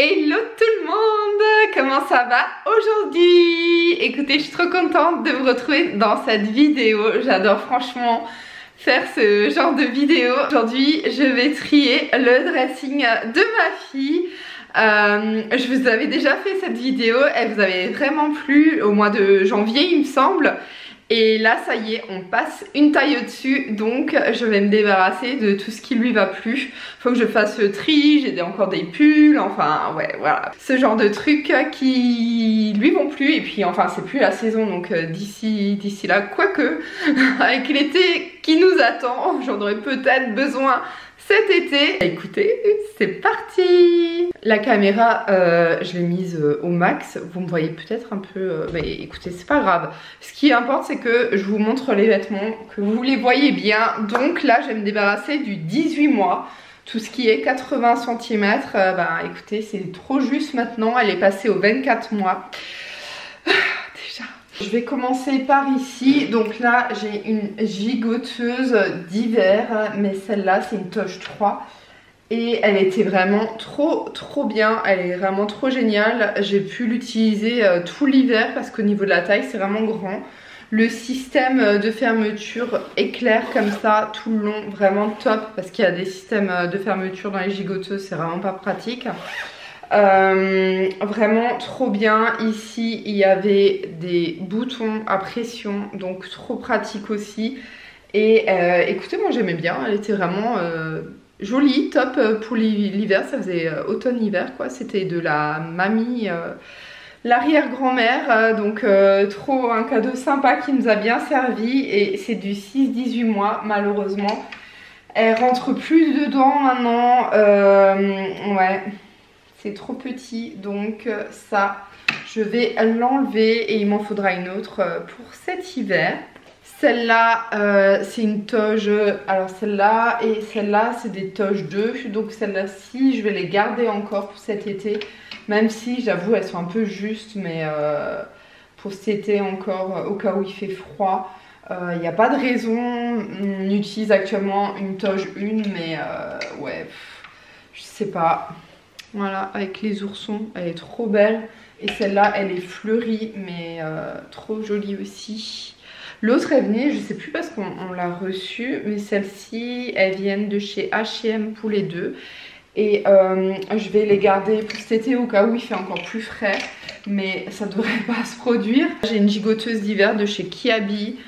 Hello tout le monde, comment ça va aujourd'hui? Écoutez, je suis trop contente de vous retrouver dans cette vidéo. J'adore franchement faire ce genre de vidéo. Aujourd'hui, je vais trier le dressing de ma fille. Je vous avais déjà fait cette vidéo, elle vous avait vraiment plu au mois de janvier il me semble. Et là ça y est, on passe une taille au-dessus, donc je vais me débarrasser de tout ce qui lui va plus. Faut que je fasse le tri, j'ai encore des pulls, enfin ouais voilà. Ce genre de trucs qui lui vont plus, et puis enfin c'est plus la saison, donc d'ici là, quoique, avec l'été qui nous attend, j'en aurais peut-être besoin cet été. Écoutez, c'est parti. La caméra, je l'ai mise au max. Vous me voyez peut-être un peu... mais écoutez, c'est pas grave. Ce qui importe, c'est que je vous montre les vêtements, que vous les voyez bien. Donc là, je vais me débarrasser du 18 mois. Tout ce qui est 80 cm, bah écoutez, c'est trop juste maintenant. Elle est passée aux 24 mois. Je vais commencer par ici. Donc là j'ai une gigoteuse d'hiver, mais celle-là c'est une Toge 3 et elle était vraiment trop bien. Elle est vraiment trop géniale. J'ai pu l'utiliser tout l'hiver parce qu'au niveau de la taille c'est vraiment grand. Le système de fermeture éclair comme ça tout le long, vraiment top, parce qu'il y a des systèmes de fermeture dans les gigoteuses, c'est vraiment pas pratique. Vraiment trop bien. Ici il y avait des boutons à pression, donc trop pratique aussi. Et écoutez, moi j'aimais bien, elle était vraiment jolie, top pour l'hiver. Ça faisait automne-hiver quoi, c'était de la mamie, l'arrière-grand-mère, donc trop un cadeau sympa qui nous a bien servi. Et c'est du 6-18 mois malheureusement. Elle rentre plus dedans maintenant, ouais. C'est trop petit, donc ça, je vais l'enlever et il m'en faudra une autre pour cet hiver. Celle-là, c'est une Toge, alors celle-là et celle-là, c'est des Toge 2. Donc celle-là-ci, je vais les garder encore pour cet été. Même si, j'avoue, elles sont un peu justes, mais pour cet été encore, au cas où il fait froid. Il n'y a pas de raison, on utilise actuellement une Toge 1, mais ouais, je sais pas. Voilà, avec les oursons, elle est trop belle. Et celle-là, elle est fleurie, mais trop jolie aussi. L'autre, elle venait, je sais plus parce qu'on l'a reçue, mais celle-ci, elles viennent de chez H&M pour les deux. Et je vais les garder pour cet été au cas où il fait encore plus frais. Mais ça devrait pas se produire. J'ai une gigoteuse d'hiver de chez Kiabi.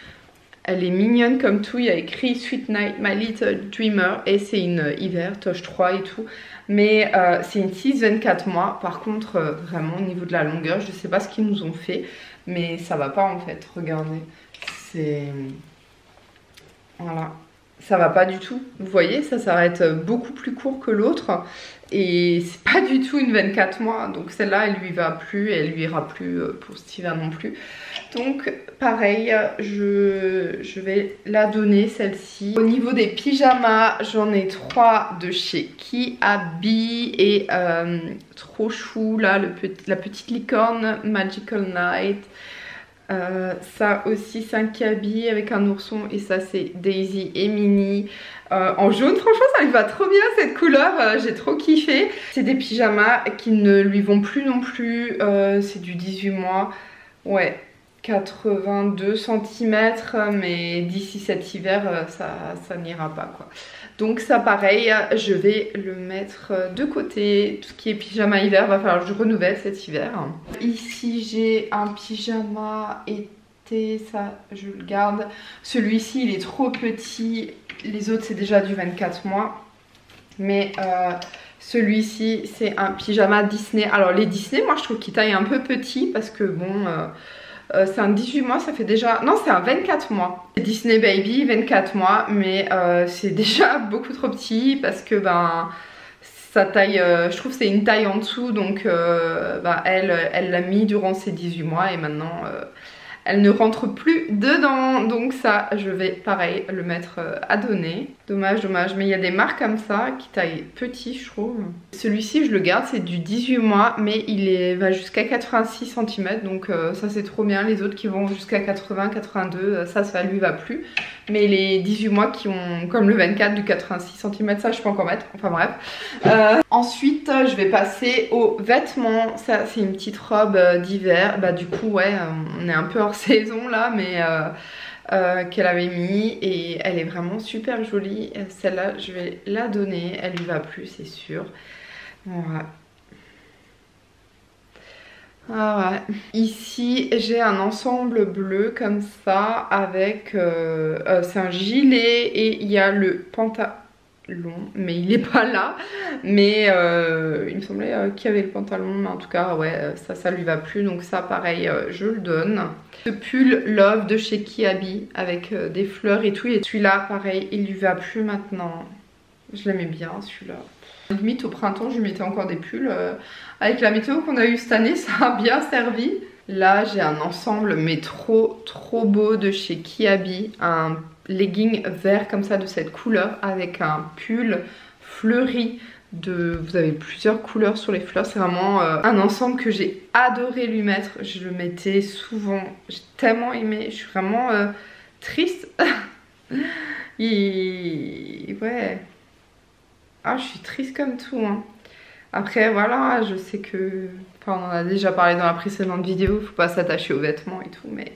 Elle est mignonne comme tout, il y a écrit Sweet Night, My Little Dreamer. Et c'est une hiver, Toge 3 et tout. Mais c'est une 6-24 mois. Par contre, vraiment au niveau de la longueur, je sais pas ce qu'ils nous ont fait. Mais ça va pas en fait, regardez. C'est... Voilà. Ça va pas du tout. Vous voyez, ça s'arrête beaucoup plus court que l'autre. Et c'est pas du tout une 24 mois. Donc celle-là, elle lui va plus. Et elle lui ira plus pour cet hiver non plus. Donc pareil, je vais la donner celle-ci. Au niveau des pyjamas, j'en ai 3 de chez Kiabi. Et trop chou là, la petite licorne Magical Night. Ça aussi c'est un Kiabi avec un ourson, et ça c'est Daisy et Minnie en jaune. Franchement ça lui va trop bien cette couleur, j'ai trop kiffé. C'est des pyjamas qui ne lui vont plus non plus, c'est du 18 mois, ouais, 82 cm, mais d'ici cet hiver ça n'ira pas quoi. Donc ça pareil, je vais le mettre de côté. Tout ce qui est pyjama hiver, va falloir que je renouvelle cet hiver. Ici j'ai un pyjama été, ça je le garde. Celui-ci il est trop petit, les autres c'est déjà du 24 mois. Mais celui-ci c'est un pyjama Disney. Alors les Disney, moi je trouve qu'ils taillent un peu petit parce que bon... c'est un 18 mois, ça fait déjà... Non, c'est un 24 mois. Disney Baby, 24 mois, mais c'est déjà beaucoup trop petit parce que ben sa taille, je trouve que c'est une taille en dessous, donc ben, elle l'a mis durant ses 18 mois et maintenant elle ne rentre plus dedans. Donc ça, je vais pareil le mettre à donner. Dommage, mais il y a des marques comme ça qui taillent petit, je trouve. Celui-ci, je le garde, c'est du 18 mois, mais va jusqu'à 86 cm, donc ça c'est trop bien. Les autres qui vont jusqu'à 80, 82, ça lui va plus. Mais les 18 mois qui ont, comme le 24 du 86 cm, ça je peux encore mettre, enfin bref. Ensuite je vais passer aux vêtements. Ça c'est une petite robe d'hiver. Bah du coup ouais, on est un peu hors saison là, mais qu'elle avait mis et elle est vraiment super jolie. Celle-là je vais la donner, elle lui va plus c'est sûr. Voilà. Ah ouais. Ici j'ai un ensemble bleu comme ça avec c'est un gilet et il y a le pantalon mais il est pas là, mais il me semblait qu'il y avait le pantalon, mais en tout cas ouais ça lui va plus, donc ça pareil je le donne. Ce pull Love de chez Kiabi avec des fleurs et tout, et celui-là pareil il lui va plus maintenant. Je l'aimais bien celui-là. Limite au printemps je lui mettais encore des pulls. Avec la météo qu'on a eu cette année ça a bien servi. Là j'ai un ensemble mais trop beau de chez Kiabi. Un legging vert comme ça de cette couleur avec un pull fleuri. Vous avez plusieurs couleurs sur les fleurs. C'est vraiment un ensemble que j'ai adoré lui mettre. Je le mettais souvent. J'ai tellement aimé. Je suis vraiment triste. Ouais. Ah, je suis triste comme tout, hein. Après, voilà, je sais que... Enfin, on en a déjà parlé dans la précédente vidéo, faut pas s'attacher aux vêtements et tout, mais...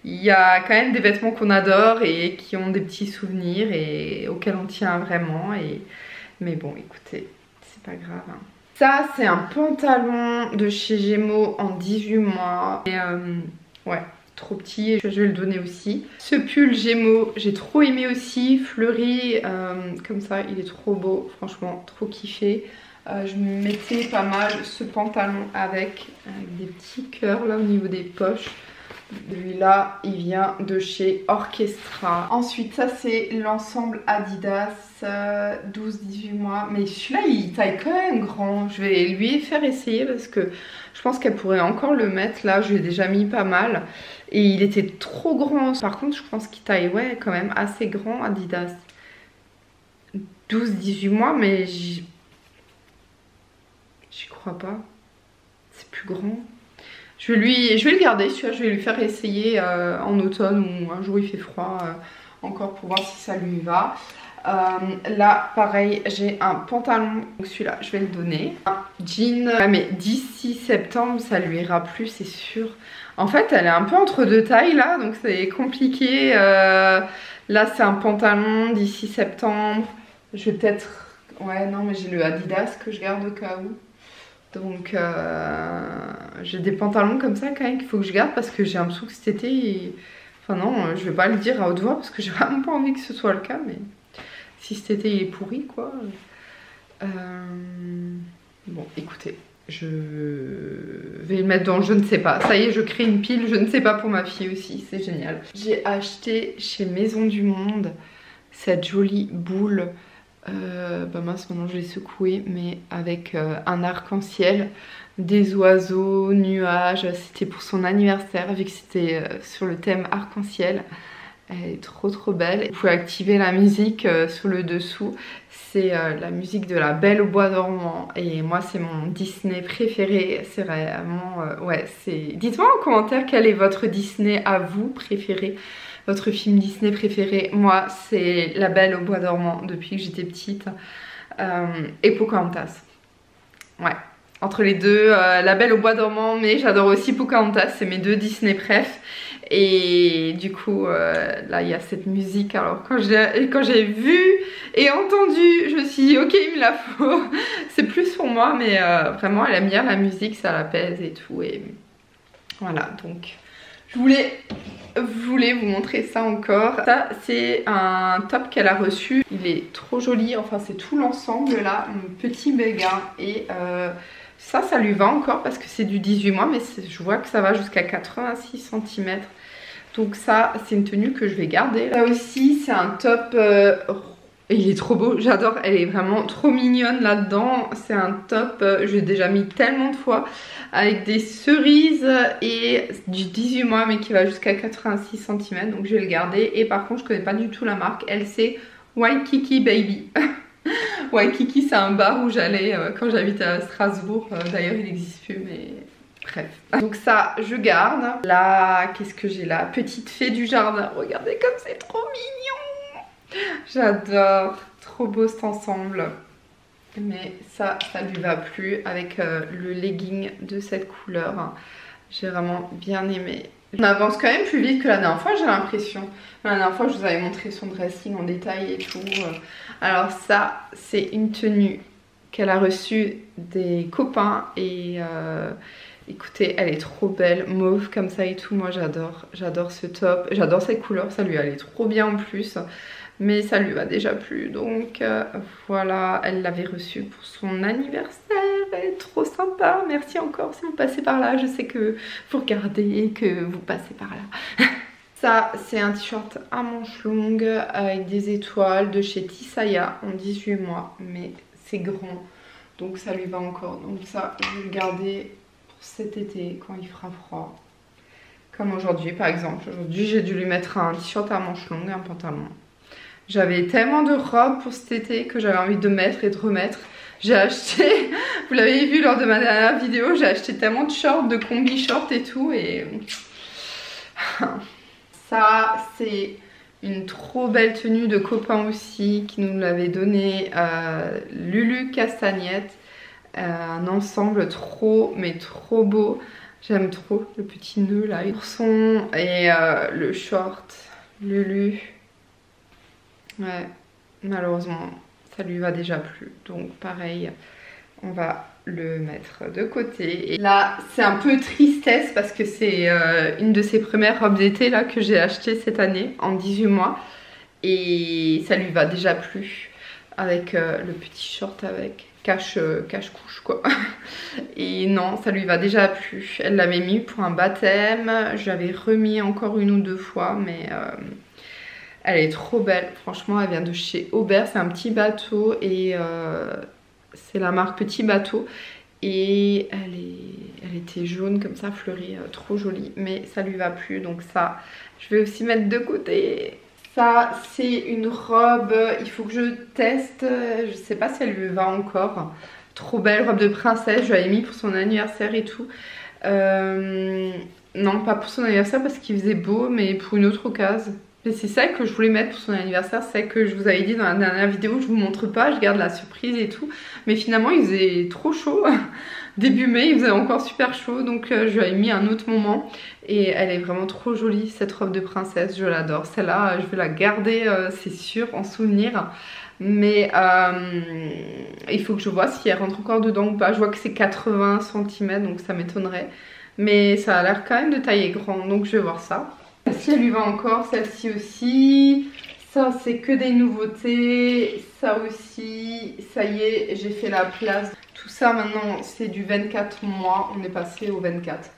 Il y a quand même des vêtements qu'on adore et qui ont des petits souvenirs et auxquels on tient vraiment. Mais bon, écoutez, c'est pas grave, hein. Ça, c'est un pantalon de chez Gémeaux en 18 mois. Et ouais, trop petit, et je vais le donner aussi. Ce pull Gémeaux, j'ai trop aimé aussi, fleuri, comme ça, il est trop beau, franchement, trop kiffé. Je me mettais pas mal ce pantalon avec des petits cœurs là au niveau des poches. Celui-là, il vient de chez Orchestra. Ensuite, ça c'est l'ensemble Adidas 12-18 mois. Mais celui-là, il taille quand même grand. Je vais lui faire essayer parce que je pense qu'elle pourrait encore le mettre. Là, je lui ai déjà mis pas mal. Et il était trop grand. Par contre, je pense qu'il taille ouais, quand même assez grand Adidas. 12-18 mois, mais j'y crois pas. C'est plus grand. Je vais le garder, celui-là, je vais lui faire essayer en automne ou un jour il fait froid encore pour voir si ça lui va. Là, pareil, j'ai un pantalon, donc celui-là, je vais le donner. Un jean, ouais, mais d'ici septembre, ça lui ira plus, c'est sûr. En fait, elle est un peu entre deux tailles là, donc c'est compliqué. Là, c'est un pantalon d'ici septembre. Je vais peut-être... Ouais, non, mais j'ai le Adidas que je garde au cas où. Donc j'ai des pantalons comme ça quand même qu'il faut que je garde parce que j'ai l'impression que cet été, enfin non, je vais pas le dire à haute voix parce que j'ai vraiment pas envie que ce soit le cas, mais si cet été il est pourri quoi. Bon écoutez, je vais le mettre dans je ne sais pas. Ça y est, je crée une pile je ne sais pas pour ma fille aussi, c'est génial. J'ai acheté chez Maison du Monde cette jolie boule. Bah mince, maintenant je l'ai secoué, mais avec un arc-en-ciel, des oiseaux, nuages. C'était pour son anniversaire vu que c'était sur le thème arc-en-ciel. Elle est trop belle. Vous pouvez activer la musique sur le dessous. C'est la musique de La Belle au Bois dormant et moi c'est mon Disney préféré. C'est vraiment ouais, c'est... Dites-moi en commentaire quel est votre Disney à vous préféré. Votre film Disney préféré. Moi c'est La Belle au Bois dormant depuis que j'étais petite, et Pocahontas. Ouais, entre les deux, La Belle au Bois dormant, mais j'adore aussi Pocahontas, c'est mes deux Disney préf. Et du coup là il y a cette musique. Alors quand j'ai vu et entendu, je me suis dit ok il me la faut. C'est plus pour moi, mais vraiment elle aime bien la musique, ça l'apaise et tout. Et voilà, donc je voulais vous montrer ça encore. Ça c'est un top qu'elle a reçu. Il est trop joli, enfin c'est tout l'ensemble là, un petit béguin. Et ça lui va encore parce que c'est du 18 mois, mais je vois que ça va jusqu'à 86 cm. Donc ça c'est une tenue que je vais garder. Là aussi c'est un top, il est trop beau, j'adore, elle est vraiment trop mignonne là-dedans. C'est un top, je l'ai déjà mis tellement de fois, avec des cerises et du 18 mois mais qui va jusqu'à 86 cm. Donc je vais le garder. Et par contre je connais pas du tout la marque, elle c'est Waikiki Baby. Waikiki c'est un bar où j'allais quand j'habitais à Strasbourg. D'ailleurs il n'existe plus, mais Bref. Donc ça, je garde. Là, qu'est-ce que j'ai là? Petite fée du jardin. Regardez comme c'est trop mignon. J'adore. Trop beau cet ensemble. Mais ça lui va plus avec le legging de cette couleur. J'ai vraiment bien aimé. On avance quand même plus vite que la dernière fois, j'ai l'impression. La dernière fois, je vous avais montré son dressing en détail et tout. Alors ça, c'est une tenue qu'elle a reçue des copains et écoutez, elle est trop belle, mauve comme ça et tout. Moi, j'adore ce top, j'adore cette couleur, ça lui allait trop bien en plus. Mais ça lui va déjà plus, donc voilà, elle l'avait reçue pour son anniversaire, elle est trop sympa. Merci encore si vous passez par là, je sais que vous regardez et que vous passez par là. Ça, c'est un t-shirt à manches longues avec des étoiles de chez Tisaya en 18 mois, mais c'est grand, donc ça lui va encore. Donc ça, je vais le garder pour cet été quand il fera froid. Comme aujourd'hui par exemple. Aujourd'hui, j'ai dû lui mettre un t-shirt à manches longues, un pantalon. J'avais tellement de robes pour cet été que j'avais envie de mettre et de remettre. J'ai acheté, vous l'avez vu lors de ma dernière vidéo, j'ai acheté tellement de shorts, de combi shorts et tout. Et ça, c'est une trop belle tenue de copain aussi qui nous l'avait donné Lulu Castagnette. Un ensemble trop, mais trop beau. J'aime trop le petit nœud là, l'ourson et le short Lulu. Ouais, malheureusement, ça lui va déjà plus. Donc pareil, on va le mettre de côté. Et là, c'est un peu tristesse parce que c'est une de ses premières robes d'été là que j'ai achetée cette année en 18 mois. Et ça lui va déjà plus avec le petit short avec cache-couche quoi. Et non, ça lui va déjà plus. Elle l'avait mis pour un baptême. J'avais remis encore une ou deux fois, mais... elle est trop belle, franchement elle vient de chez Aubert, c'est un petit bateau et c'est la marque Petit Bateau et elle était jaune comme ça, fleurie, trop jolie, mais ça lui va plus donc ça je vais aussi mettre de côté. Ça c'est une robe, il faut que je teste, je sais pas si elle lui va encore, trop belle robe de princesse, je l'avais mis pour son anniversaire et tout. Non pas pour son anniversaire parce qu'il faisait beau mais pour une autre occasion. Mais c'est ça que je voulais mettre pour son anniversaire, c'est que je vous avais dit dans la dernière vidéo, je vous montre pas, je garde la surprise et tout. Mais finalement il faisait trop chaud, début mai il faisait encore super chaud, donc je lui ai mis un autre moment. Et elle est vraiment trop jolie cette robe de princesse, je l'adore. Celle-là je vais la garder c'est sûr en souvenir. Mais il faut que je vois si elle rentre encore dedans ou pas. Je vois que c'est 80 cm donc ça m'étonnerait. Mais ça a l'air quand même de taille grande donc je vais voir ça. Celle-ci elle lui va encore, celle-ci aussi. Ça c'est que des nouveautés. Ça aussi, ça y est, j'ai fait la place. Tout ça maintenant c'est du 24 mois, on est passé au 24.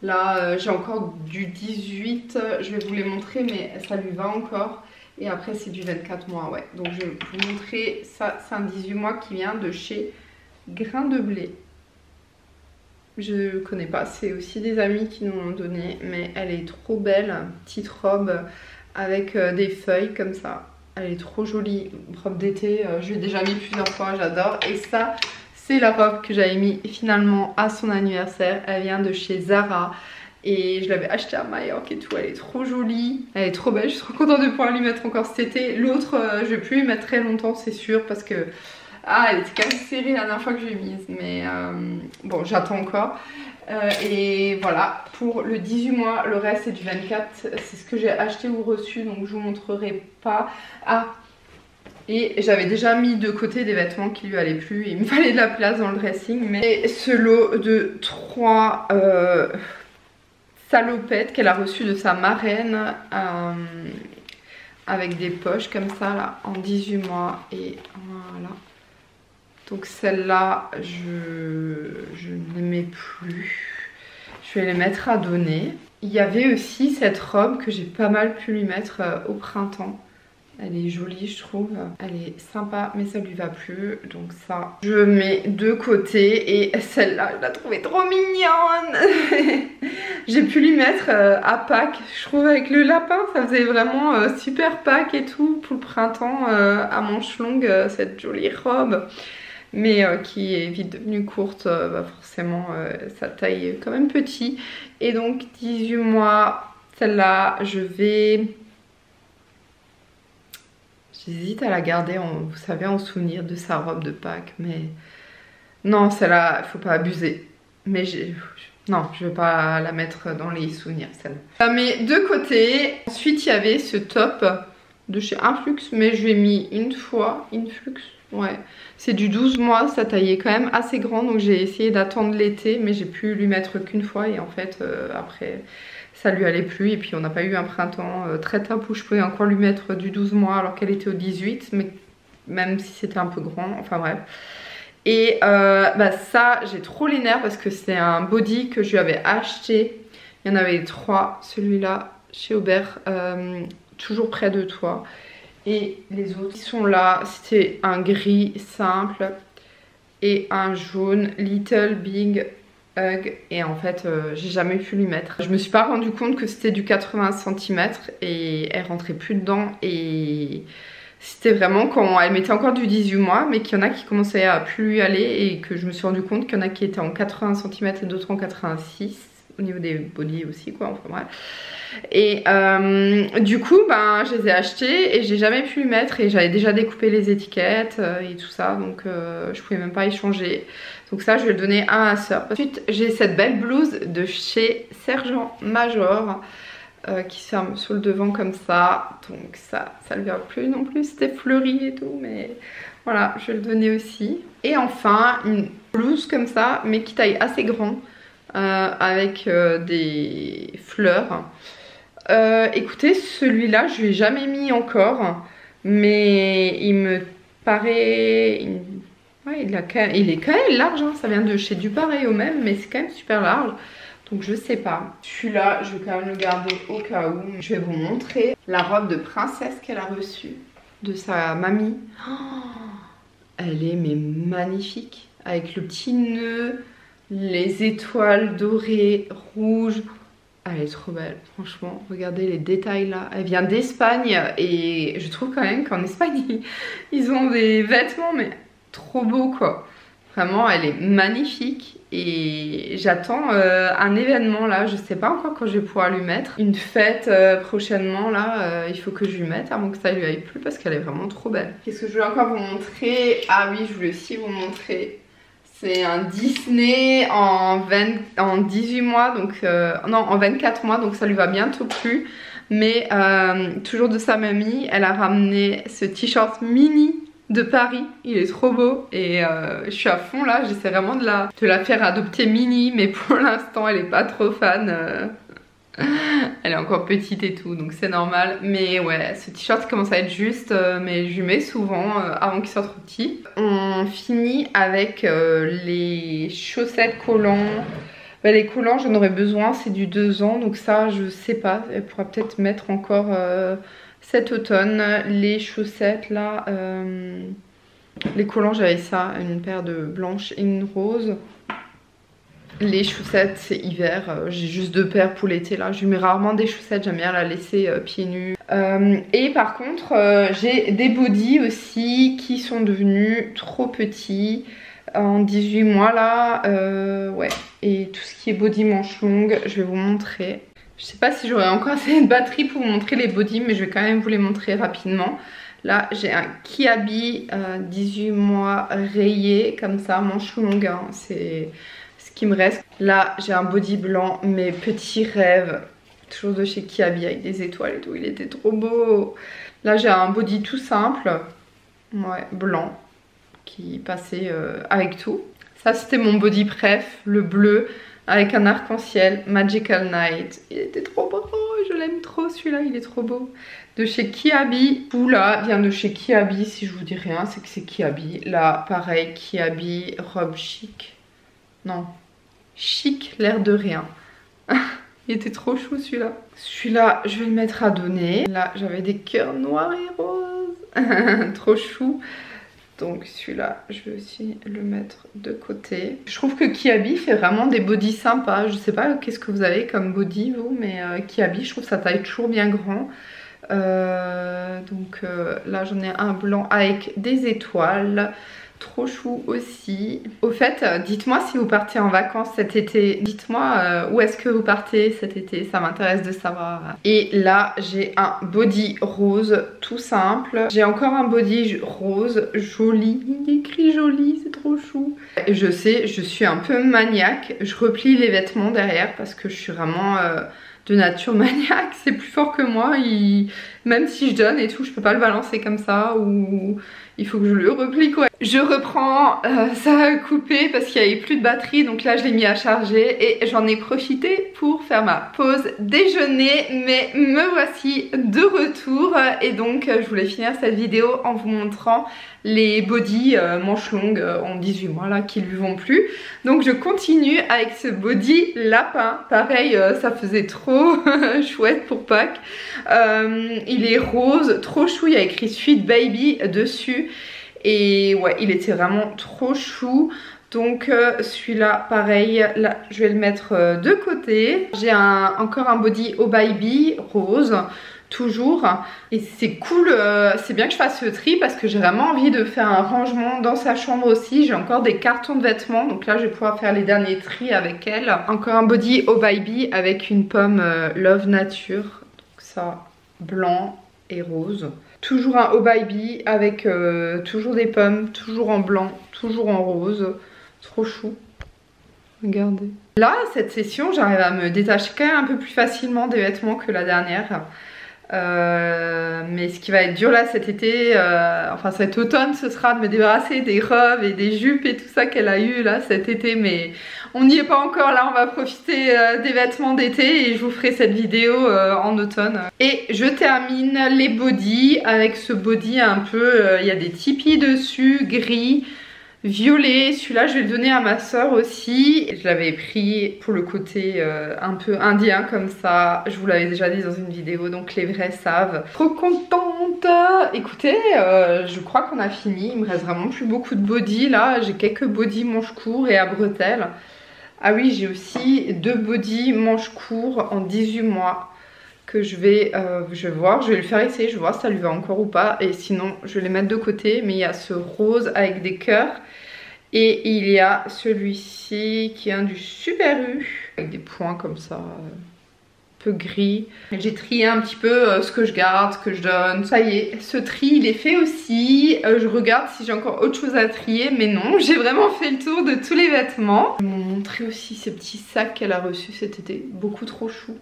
Là j'ai encore du 18, je vais vous les montrer mais ça lui va encore. Et après c'est du 24 mois, ouais. Donc je vais vous montrer ça, c'est un 18 mois qui vient de chez Grain de Blé. Je connais pas, c'est aussi des amis qui nous l'ont donné, mais elle est trop belle, petite robe avec des feuilles comme ça. Elle est trop jolie, robe d'été, je l'ai déjà mis plusieurs fois, j'adore. Et ça, c'est la robe que j'avais mis finalement à son anniversaire, elle vient de chez Zara. Et je l'avais achetée à Majorque et tout, elle est trop jolie, elle est trop belle, je suis trop contente de pouvoir lui mettre encore cet été. L'autre, je vais plus lui mettre très longtemps, c'est sûr, parce que... ah, elle était quand même serrée la dernière fois que je l'ai mise, mais bon, j'attends encore. Et voilà, pour le 18 mois, le reste c'est du 24. C'est ce que j'ai acheté ou reçu, donc je vous montrerai pas. Ah, et j'avais déjà mis de côté des vêtements qui lui allaient plus. Il me fallait de la place dans le dressing. Mais ce lot de 3 salopettes qu'elle a reçues de sa marraine avec des poches comme ça là, en 18 mois. Et voilà. Donc celle-là, je ne les mets plus. Je vais les mettre à donner. Il y avait aussi cette robe que j'ai pas mal pu lui mettre au printemps. Elle est jolie je trouve. Elle est sympa mais ça lui va plus. Donc ça, je mets de côté. Et celle-là, je la trouvais trop mignonne. J'ai pu lui mettre à Pâques. Je trouve avec le lapin, ça faisait vraiment super Pâques et tout. Pour le printemps à manches longues, cette jolie robe. mais qui est vite devenue courte, bah forcément sa taille est quand même petit. Et donc 18 mois, celle-là j'hésite à la garder vous savez, en souvenir de sa robe de Pâques, mais non, celle-là, il faut pas abuser. Mais non, je vais pas la mettre dans les souvenirs, celle-là. Mais de côté, ensuite il y avait ce top de chez Influx, mais je l'ai mis une fois, Influx, ouais. C'est du 12 mois, sa taille est quand même assez grande, donc j'ai essayé d'attendre l'été, mais j'ai pu lui mettre qu'une fois et en fait, après, ça lui allait plus. Et puis on n'a pas eu un printemps très top où je pouvais encore lui mettre du 12 mois alors qu'elle était au 18, mais même si c'était un peu grand, enfin bref. Et bah ça, j'ai trop les nerfs parce que c'est un body que je lui avais acheté. Il y en avait 3, celui-là chez Aubert, toujours près de toi. Et les autres qui sont là, c'était un gris simple et un jaune Little Big Hug. Et en fait, j'ai jamais pu lui mettre. Je me suis pas rendu compte que c'était du 80 cm et elle rentrait plus dedans. Et c'était vraiment quand elle mettait encore du 18 mois, mais qu'il y en a qui commençaient à plus lui aller et que je me suis rendu compte qu'il y en a qui étaient en 80 cm et d'autres en 86 au niveau des body aussi, quoi, enfin bref. Et du coup, ben, je les ai achetés et j'ai jamais pu lui mettre et j'avais déjà découpé les étiquettes et tout ça, donc je pouvais même pas échanger. Donc ça, je vais le donner à ma soeur. Ensuite, j'ai cette belle blouse de chez Sergent Major. Qui se ferme sur le devant comme ça, donc ça lui va plus non plus, c'était fleuri et tout, mais voilà, je vais le donner aussi. Et enfin une blouse comme ça, mais qui taille assez grand, avec des fleurs. Écoutez, celui-là je lui ai jamais mis encore, mais il me paraît, ouais, il est quand même large, hein. Ça vient de chez Dupareil au même, mais c'est quand même super large. Donc je sais pas. Celui-là, je vais quand même le garder au cas où. Je vais vous montrer la robe de princesse qu'elle a reçue de sa mamie. Oh, elle est mais magnifique. Avec le petit nœud, les étoiles dorées, rouges. Elle est trop belle, franchement. Regardez les détails là. Elle vient d'Espagne et je trouve quand même qu'en Espagne, ils ont des vêtements mais trop beaux quoi. Vraiment, elle est magnifique et j'attends un événement là. Je sais pas encore quand je vais pouvoir lui mettre. Une fête prochainement là, il faut que je lui mette avant que ça lui aille plus parce qu'elle est vraiment trop belle. Qu'est-ce que je voulais encore vous montrer? Ah oui, je voulais aussi vous montrer. C'est un Disney en 18 mois, donc non, en 24 mois, donc ça lui va bientôt plus. Mais toujours de sa mamie, elle a ramené ce t-shirt mini de Paris, il est trop beau et je suis à fond là, j'essaie vraiment de la faire adopter mini, mais pour l'instant elle est pas trop fan, elle est encore petite et tout, donc c'est normal. Mais ouais, ce t-shirt commence à être juste, mais je lui mets souvent avant qu'il soit trop petit. On finit avec les chaussettes collants. Bah, les collants j'en aurais besoin, c'est du 2 ans, donc ça je sais pas, elle pourra peut-être mettre encore cet automne. Les chaussettes là, les collants j'avais ça, une paire de blanches et une rose. Les chaussettes c'est hiver, j'ai juste 2 paires pour l'été là, je lui mets rarement des chaussettes, j'aime bien la laisser pieds nus. Et par contre j'ai des bodys aussi qui sont devenus trop petits en 18 mois là, ouais. Et tout ce qui est body manche longue, je vais vous montrer. Je sais pas si j'aurai encore assez de batterie pour vous montrer les bodys, mais je vais quand même vous les montrer rapidement. Là, j'ai un Kiabi 18 mois rayé, comme ça, manche longue, hein, c'est ce qui me reste. Là, j'ai un body blanc, mes petits rêves, toujours de chez Kiabi, avec des étoiles et tout, il était trop beau. Là, j'ai un body tout simple, ouais, blanc, qui passait avec tout. Ça, c'était mon body préf, le bleu, avec un arc-en-ciel, Magical Night. Il était trop beau, je l'aime trop celui-là, il est trop beau. De chez Kiabi. Oula, vient de chez Kiabi, si je vous dis rien, c'est que c'est Kiabi. Là, pareil, Kiabi, robe chic. Non, chic, l'air de rien. Il était trop chou celui-là. Celui-là, je vais le mettre à donner. Là, j'avais des cœurs noirs et roses. Trop chou. Donc celui-là, je vais aussi le mettre de côté. Je trouve que Kiabi fait vraiment des bodys sympas. Je sais pas qu'est-ce que vous avez comme body vous, mais Kiabi, je trouve ça taille toujours bien grand. Donc là, j'en ai un blanc avec des étoiles. Trop chou aussi. Au fait, dites-moi si vous partez en vacances cet été. Dites-moi où est-ce que vous partez cet été. Ça m'intéresse de savoir. Et là, j'ai un body rose tout simple. J'ai encore un body rose joli. Il est écrit joli, c'est trop chou. Et je sais, je suis un peu maniaque. Je replie les vêtements derrière parce que je suis vraiment... de nature maniaque, c'est plus fort que moi, même si je donne et tout, je peux pas le balancer comme ça, ou il faut que je le replie quoi. Je reprends, ça a coupé parce qu'il n'y avait plus de batterie, donc là je l'ai mis à charger et j'en ai profité pour faire ma pause déjeuner, mais me voici de retour et donc je voulais finir cette vidéo en vous montrant les body manches longues en 18 mois là qui lui vont plus. Donc je continue avec ce body lapin, pareil ça faisait trop chouette pour Pâques. Il est rose, trop chou, il y a écrit Sweet Baby dessus et ouais il était vraiment trop chou. Donc celui-là pareil, là je vais le mettre de côté. J'ai encore un body Oh Baby rose toujours et c'est cool, c'est bien que je fasse ce tri parce que j'ai vraiment envie de faire un rangement dans sa chambre aussi. J'ai encore des cartons de vêtements donc là je vais pouvoir faire les derniers tris avec elle. Encore un body Oh Baby avec une pomme Love Nature, donc ça blanc et rose. Toujours un Oh Baby avec toujours des pommes, toujours en blanc, toujours en rose, trop chou. Regardez. Là cette session j'arrive à me détacher quand même un peu plus facilement des vêtements que la dernière. Mais ce qui va être dur là cet été, enfin cet automne, ce sera de me débarrasser des robes et des jupes et tout ça qu'elle a eu là cet été, mais on n'y est pas encore. Là on va profiter des vêtements d'été et je vous ferai cette vidéo en automne. Et je termine les bodys avec ce body un peu, il y a des tipis dessus, gris, violet. Celui-là je vais le donner à ma soeur aussi. Je l'avais pris pour le côté un peu indien comme ça. Je vous l'avais déjà dit dans une vidéo, donc les vrais savent. Trop contente. Écoutez, je crois qu'on a fini. Il me reste vraiment plus beaucoup de body là. J'ai quelques body manches courts et à bretelles. Ah oui, j'ai aussi 2 body manches courts en 18 mois que je vais voir, je vais le faire essayer, je vais voir si ça lui va encore ou pas, et sinon je vais les mettre de côté. Mais il y a ce rose avec des cœurs et il y a celui-ci qui est un du Super U avec des points comme ça, un peu gris. J'ai trié un petit peu ce que je garde, ce que je donne. Ça y est, ce tri il est fait aussi. Je regarde si j'ai encore autre chose à trier, mais non, j'ai vraiment fait le tour de tous les vêtements. Je vais vous montrer aussi ces petits sacs qu'elle a reçus cet été, beaucoup trop chou.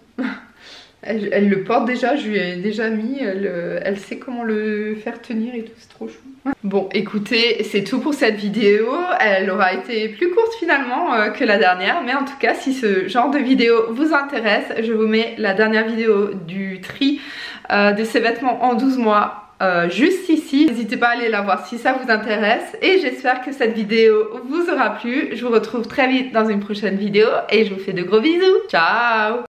Elle le porte déjà, je lui ai déjà mis, elle sait comment le faire tenir et tout, c'est trop chou. Bon écoutez, c'est tout pour cette vidéo. Elle aura été plus courte finalement que la dernière, mais en tout cas si ce genre de vidéo vous intéresse, je vous mets la dernière vidéo du tri de ces vêtements en 12 mois juste ici. N'hésitez pas à aller la voir si ça vous intéresse, et j'espère que cette vidéo vous aura plu. Je vous retrouve très vite dans une prochaine vidéo et je vous fais de gros bisous. Ciao!